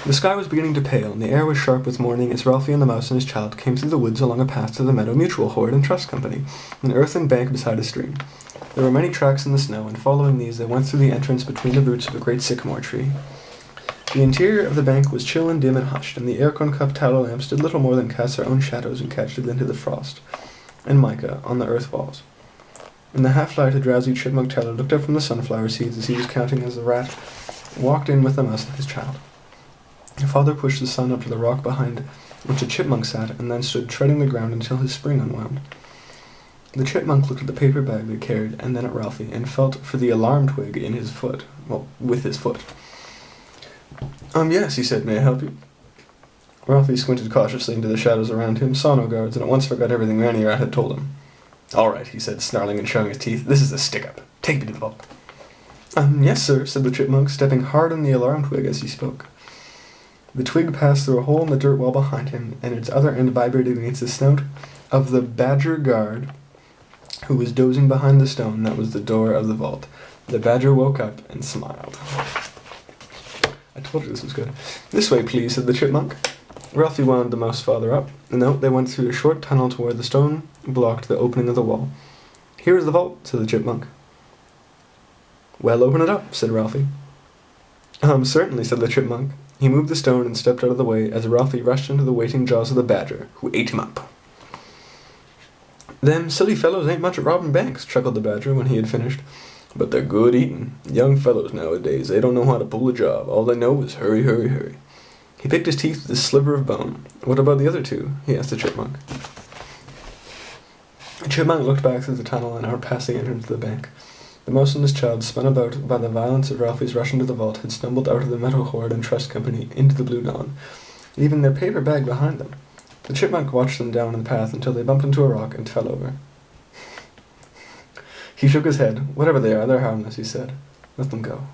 The sky was beginning to pale, and the air was sharp with morning as Ralphie and the mouse and his child came through the woods along a path to the Meadow Mutual Hoard and Trust Company, an earthen bank beside a stream. There were many tracks in the snow, and following these they went through the entrance between the roots of a great sycamore tree. The interior of the bank was chill and dim and hushed, and the air-corn-cup tallow lamps did little more than cast their own shadows and catch the glint of the frost and mica on the earth walls. In the half-light, a drowsy chipmunk teller looked up from the sunflower seeds as he was counting as the rat walked in with the mouse and his child. Her father pushed the son up to the rock behind which a chipmunk sat, and then stood treading the ground until his spring unwound. The chipmunk looked at the paper bag they carried, and then at Ralphie, and felt for the alarm twig in his foot. Well, with his foot. Yes, he said, may I help you? Ralphie squinted cautiously into the shadows around him, saw no guards, and at once forgot everything Granny Rat had told him. All right, he said, snarling and showing his teeth. This is a stick-up. Take me to the vault. Yes, sir, said the chipmunk, stepping hard on the alarm twig as he spoke. The twig passed through a hole in the dirt wall behind him, and its other end vibrated against the snout of the badger guard, who was dozing behind the stone that was the door of the vault. The badger woke up and smiled. I told you this was good. This way, please, said the chipmunk. Ralphie wound the mouse father up, and out they went through a short tunnel to where the stone blocked the opening of the wall. Here is the vault, said the chipmunk. Well, open it up, said Ralphie. Certainly, said the chipmunk. He moved the stone and stepped out of the way as Ralphie rushed into the waiting jaws of the badger, who ate him up. Them silly fellows ain't much at robbing banks, chuckled the badger when he had finished. But they're good eating. Young fellows nowadays, they don't know how to pull a job. All they know is hurry, hurry, hurry. He picked his teeth with a sliver of bone. What about the other two? He asked the chipmunk. The chipmunk looked back through the tunnel and out past the entrance to the bank. The mouse and his child, spun about by the violence of Ralphie's rush into the vault, had stumbled out of the Meadow Hoard and Trust Company into the blue dawn, leaving their paper bag behind them. The chipmunk watched them down the path until they bumped into a rock and fell over. He shook his head. Whatever they are, they're harmless, he said. Let them go.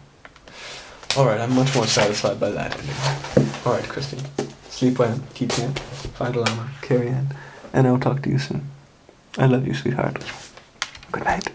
Alright, I'm much more satisfied by that ending. Alright, Christine. Sleep well, keep safe, find a llama, carry on, and I'll talk to you soon. I love you, sweetheart. Good night.